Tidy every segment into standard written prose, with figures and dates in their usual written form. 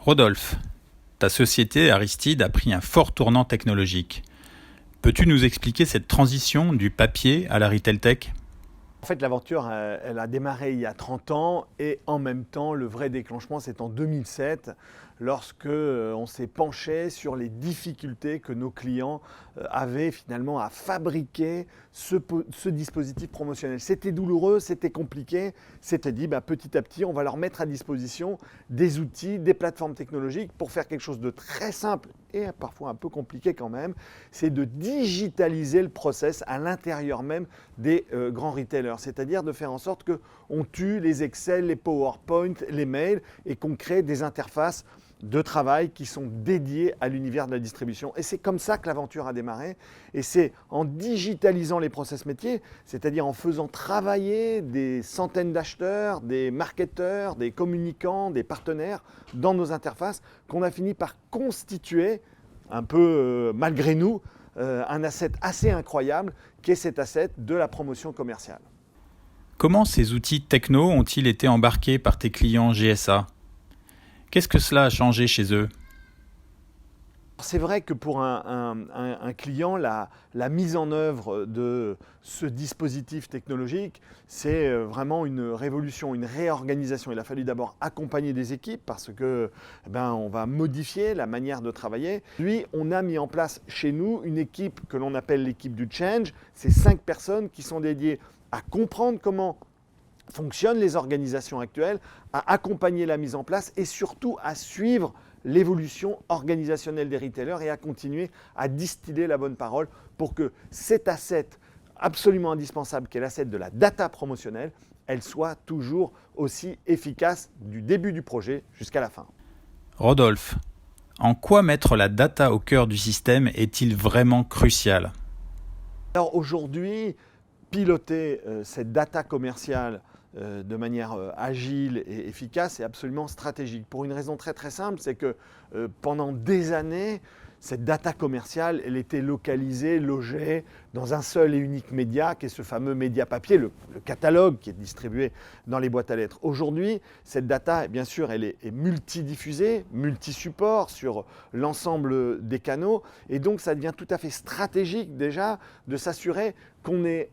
Rodolphe, ta société Aristide a pris un fort tournant technologique. Peux-tu nous expliquer cette transition du papier à la retail tech ? En fait, l'aventure, elle a démarré il y a 30 ans et en même temps, le vrai déclenchement, c'est en 2007, lorsque on s'est penché sur les difficultés que nos clients avaient finalement à fabriquer ce dispositif promotionnel. C'était douloureux, c'était compliqué, c'était dit petit à petit, on va leur mettre à disposition des outils, des plateformes technologiques pour faire quelque chose de très simple et parfois un peu compliqué quand même, c'est de digitaliser le process à l'intérieur même des grands retailers, c'est-à-dire de faire en sorte qu'on tue les Excel, les PowerPoint, les mails et qu'on crée des interfaces de travail qui sont dédiées à l'univers de la distribution. Et c'est comme ça que l'aventure a démarré. Et c'est en digitalisant les process métiers, c'est-à-dire en faisant travailler des centaines d'acheteurs, des marketeurs, des communicants, des partenaires dans nos interfaces, qu'on a fini par constituer, un peu malgré nous, un asset assez incroyable, qui est cet asset de la promotion commerciale. Comment ces outils techno ont-ils été embarqués par tes clients GSA ? Qu'est-ce que cela a changé chez eux ? C'est vrai que pour un client, la mise en œuvre de ce dispositif technologique, c'est vraiment une révolution, une réorganisation. Il a fallu d'abord accompagner des équipes parce que on va modifier la manière de travailler. Puis, on a mis en place chez nous une équipe que l'on appelle l'équipe du change. C'est 5 personnes qui sont dédiées à comprendre comment fonctionnent les organisations actuelles, à accompagner la mise en place et surtout à suivre l'évolution organisationnelle des retailers et à continuer à distiller la bonne parole pour que cet asset absolument indispensable qu'est l'asset de la data promotionnelle, elle soit toujours aussi efficace du début du projet jusqu'à la fin. Rodolphe, en quoi mettre la data au cœur du système est-il vraiment crucial ? Alors aujourd'hui, piloter cette data commerciale de manière agile et efficace est absolument stratégique. Pour une raison très très simple, c'est que pendant des années, cette data commerciale, elle était localisée, logée dans un seul et unique média, qui est ce fameux média papier, le catalogue qui est distribué dans les boîtes à lettres. Aujourd'hui, cette data, bien sûr, elle est multidiffusée, multi-support sur l'ensemble des canaux, et donc ça devient tout à fait stratégique déjà de s'assurer qu'on ait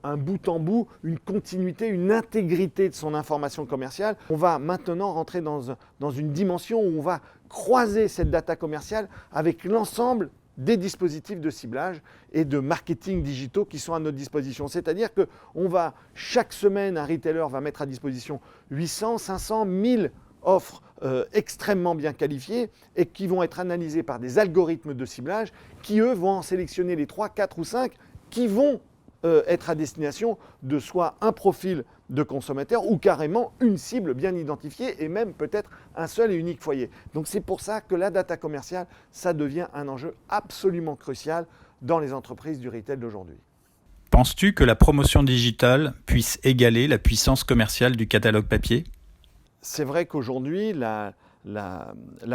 un bout en bout, une continuité, une intégrité de son information commerciale. On va maintenant rentrer dans une dimension où on va croiser cette data commerciale avec l'ensemble des dispositifs de ciblage et de marketing digitaux qui sont à notre disposition. C'est-à-dire qu'on va, chaque semaine, un retailer va mettre à disposition 800, 500, 1000 offres extrêmement bien qualifiées et qui vont être analysées par des algorithmes de ciblage qui, eux, vont en sélectionner les 3, 4 ou 5 qui vont être à destination de soit un profil de consommateur ou carrément une cible bien identifiée et même peut-être un seul et unique foyer. Donc c'est pour ça que la data commerciale, ça devient un enjeu absolument crucial dans les entreprises du retail d'aujourd'hui. Penses-tu que la promotion digitale puisse égaler la puissance commerciale du catalogue papier ? C'est vrai qu'aujourd'hui, la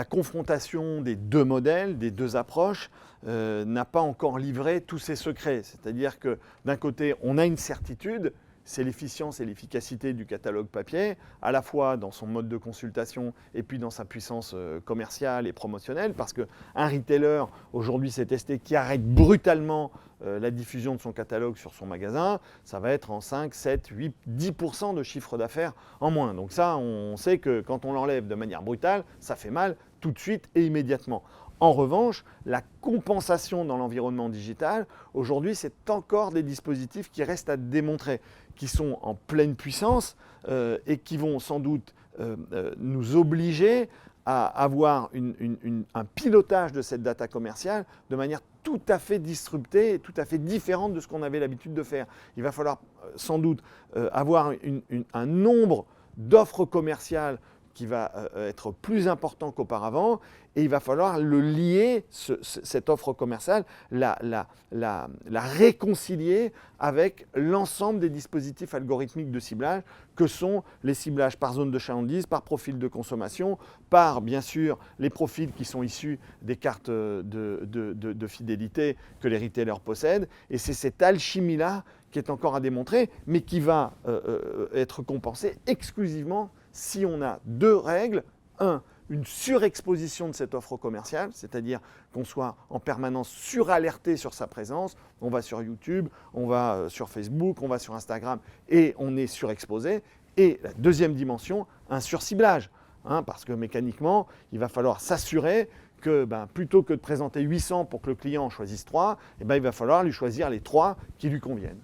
confrontation des deux modèles, des deux approches, n'a pas encore livré tous ses secrets. C'est-à-dire que d'un côté, on a une certitude, c'est l'efficience et l'efficacité du catalogue papier, à la fois dans son mode de consultation et puis dans sa puissance commerciale et promotionnelle, parce qu'un retailer, aujourd'hui c'est testé, qui arrête brutalement la diffusion de son catalogue sur son magasin, ça va être en 5, 7, 8, 10% de chiffre d'affaires en moins. Donc ça, on sait que quand on l'enlève de manière brutale, ça fait mal tout de suite et immédiatement. En revanche, la compensation dans l'environnement digital, aujourd'hui, c'est encore des dispositifs qui restent à démontrer, qui sont en pleine puissance et qui vont sans doute nous obliger à avoir un pilotage de cette data commerciale de manière tout à fait disruptée et tout à fait différente de ce qu'on avait l'habitude de faire. Il va falloir sans doute avoir un nombre d'offres commerciales qui va être plus important qu'auparavant et il va falloir le lier, cette offre commerciale, la réconcilier avec l'ensemble des dispositifs algorithmiques de ciblage que sont les ciblages par zone de chalandise, par profil de consommation, par bien sûr les profils qui sont issus des cartes de fidélité que les retailers possèdent et c'est cette alchimie-là qui est encore à démontrer mais qui va être compensée exclusivement si on a deux règles. Un, une surexposition de cette offre commerciale, c'est-à-dire qu'on soit en permanence suralerté sur sa présence. On va sur YouTube, on va sur Facebook, on va sur Instagram et on est surexposé. Et la deuxième dimension, un surciblage, parce que mécaniquement, il va falloir s'assurer que plutôt que de présenter 800 pour que le client en choisisse 3, il va falloir lui choisir les 3 qui lui conviennent.